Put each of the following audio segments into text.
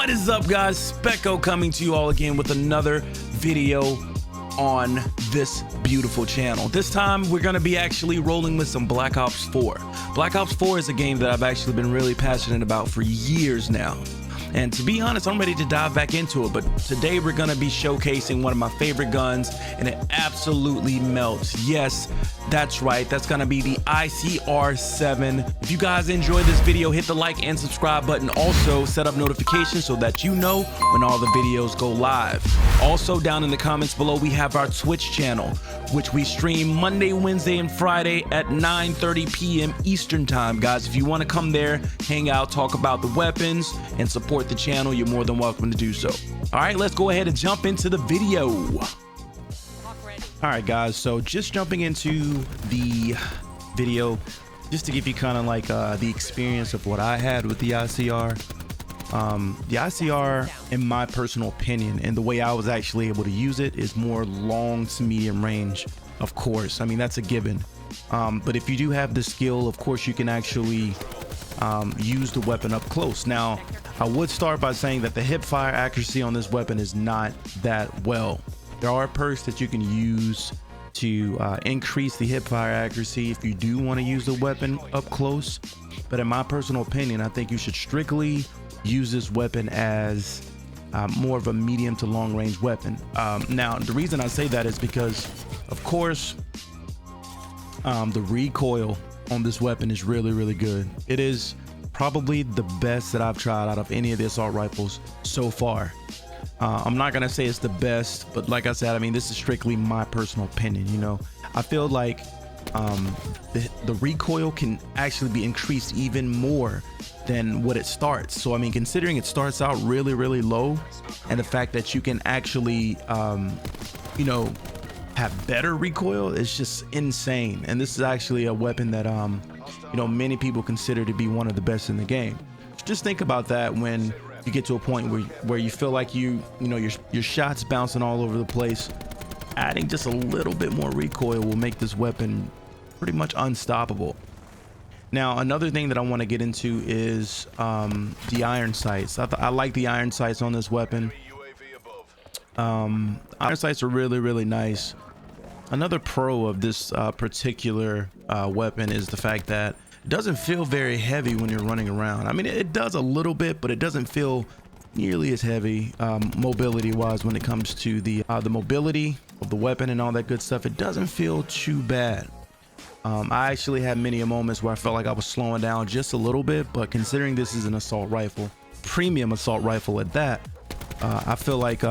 What is up, guys? Specco coming to you all again with another video on this beautiful channel. This time we're going to be actually rolling with some Black Ops 4. Black Ops 4 is a game that I've actually been really passionate about for years now. And to be honest, I'm ready to dive back into it, but today we're gonna be showcasing one of my favorite guns, and it absolutely melts. Yes, that's right, that's gonna be the ICR7. If you guys enjoyed this video, hit the like and subscribe button. Also, set up notifications so that you know when all the videos go live. Also, down in the comments below, we have our Twitch channel, which we stream Monday, Wednesday, and Friday at 9:30 p.m. Eastern time. Guys, if you wanna come there, hang out, talk about the weapons, and support the channel, you're more than welcome to do so. All right, let's go ahead and jump into the video. All right, guys, so just jumping into the video, just to give you kind of like the experience of what I had with the ICR. The ICR, in my personal opinion, and the way I was actually able to use it, is more long to medium range. Of course, I mean, that's a given. But if you do have the skill, of course, you can actually use the weapon up close. Now, I would start by saying that the hip fire accuracy on this weapon is not that well. There are perks that you can use to increase the hip fire accuracy if you do want to use the weapon up close. But in my personal opinion, I think you should strictly use this weapon as more of a medium to long range weapon. Now, the reason I say that is because, of course, the recoil on this weapon is really good. It is probably the best that I've tried out of any of the assault rifles so far. I'm not gonna say it's the best, but like I said, I mean, this is strictly my personal opinion. You know, I feel like the recoil can actually be increased even more than what it starts. So I mean, considering it starts out really low, and the fact that you can actually you know, have better recoil, is just insane. And this is actually a weapon that you know, many people consider to be one of the best in the game. Just think about that when you get to a point where you feel like you know, your shots bouncing all over the place. Adding just a little bit more recoil will make this weapon pretty much unstoppable. Now, another thing that I want to get into is the iron sights. I like the iron sights on this weapon. Iron sights are really nice. Another pro of this particular weapon is the fact that it doesn't feel very heavy when you're running around. I mean, it does a little bit, but it doesn't feel nearly as heavy mobility wise. When it comes to the mobility of the weapon and all that good stuff, it doesn't feel too bad. I actually had many moments where I felt like I was slowing down just a little bit, but considering this is an assault rifle, premium assault rifle at that, I feel like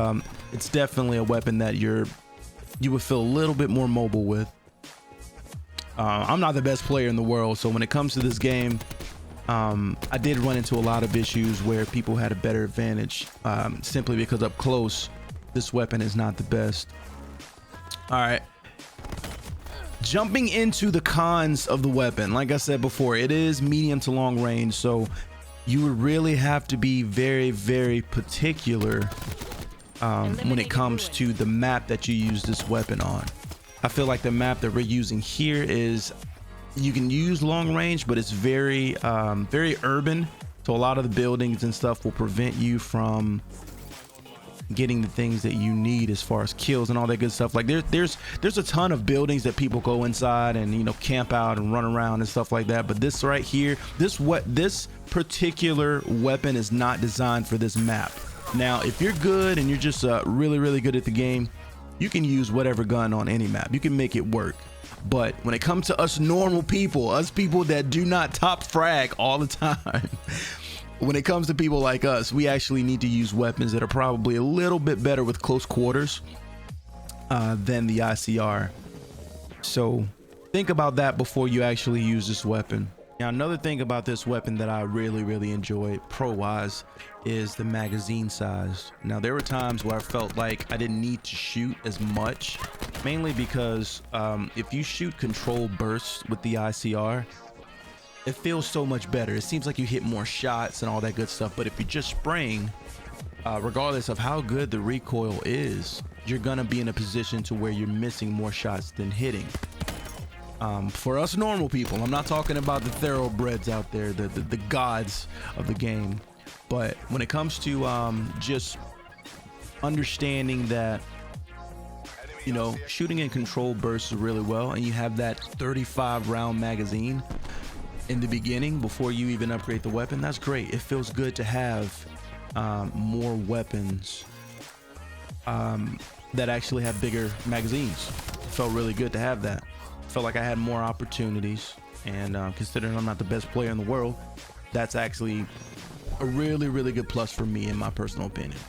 it's definitely a weapon that you would feel a little bit more mobile with. I'm not the best player in the world, so when it comes to this game, I did run into a lot of issues where people had a better advantage, simply because up close, this weapon is not the best. All right. Jumping into the cons of the weapon, like I said before, it is medium to long range, so you would really have to be very particular when it comes to the map that you use this weapon on. I feel like the map that we're using here is, you can use long range, but it's very urban, so a lot of the buildings and stuff will prevent you from getting the things that you need as far as kills and all that good stuff. Like there's a ton of buildings that people go inside and, you know, camp out and run around and stuff like that, but this right here, this particular weapon is not designed for this map. Now, if you're good and you're just really good at the game, you can use whatever gun on any map. You can make it work. But when it comes to us normal people, us people that do not top frag all the time, when it comes to people like us, we actually need to use weapons that are probably a little bit better with close quarters than the ICR. So think about that before you actually use this weapon. Now, another thing about this weapon that I really enjoy pro-wise is the magazine size. Now, there were times where I felt like I didn't need to shoot as much, mainly because if you shoot controlled bursts with the ICR, it feels so much better. It seems like you hit more shots and all that good stuff. But if you're just spraying, regardless of how good the recoil is, you're gonna be in a position to where you're missing more shots than hitting. For us normal people, I'm not talking about the thoroughbreds out there, the gods of the game. But when it comes to just understanding that, you know, shooting in control bursts really well, and you have that 35 round magazine in the beginning before you even upgrade the weapon, that's great. It feels good to have more weapons that actually have bigger magazines. It felt really good to have that. Felt like I had more opportunities, and considering I'm not the best player in the world, that's actually a really good plus for me in my personal opinion.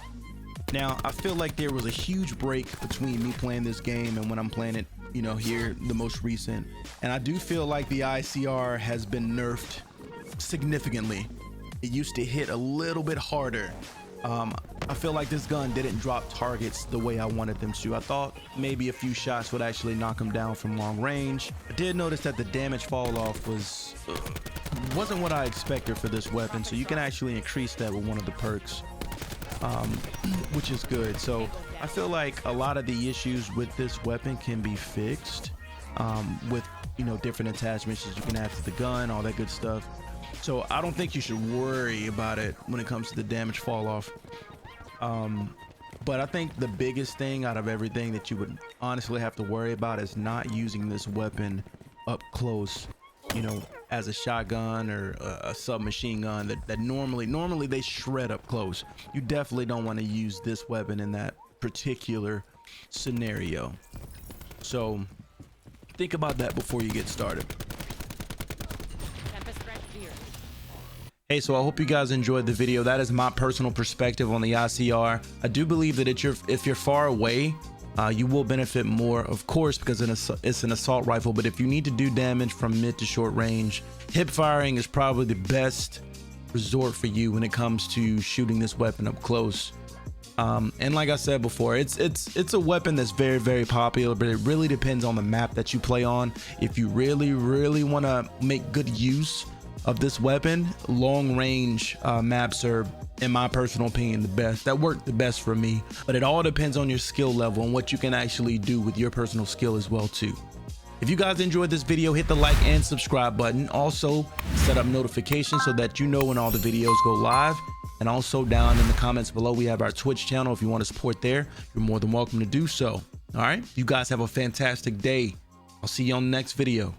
Now, I feel like there was a huge break between me playing this game and when I'm playing it, you know, here, the most recent. And I do feel like the ICR has been nerfed significantly. It used to hit a little bit harder. I feel like this gun didn't drop targets the way I wanted them to. I thought maybe a few shots would actually knock them down from long range. I did notice that the damage fall off wasn't what I expected for this weapon, so you can actually increase that with one of the perks, which is good. So I feel like a lot of the issues with this weapon can be fixed with, you know, different attachments that you can add to the gun, all that good stuff. So I don't think you should worry about it when it comes to the damage fall off. But I think the biggest thing out of everything that you would honestly have to worry about is not using this weapon up close, you know, as a shotgun or a submachine gun that normally they shred up close. You definitely don't want to use this weapon in that particular scenario. So think about that before you get started. Hey, so I hope you guys enjoyed the video. That is my personal perspective on the ICR. I do believe that if you're far away, you will benefit more, of course, because it's an assault rifle. But if you need to do damage from mid to short range, hip firing is probably the best resort for you when it comes to shooting this weapon up close. And like I said before, it's a weapon that's very popular, but it really depends on the map that you play on. If you really want to make good use of this weapon, long range maps are, in my personal opinion, the best. That worked the best for me, but it all depends on your skill level and what you can actually do with your personal skill as well too. If you guys enjoyed this video, hit the like and subscribe button. Also set up notifications so that you know when all the videos go live. And also down in the comments below, we have our Twitch channel. If you want to support there, you're more than welcome to do so. All right, you guys have a fantastic day. I'll see you on the next video.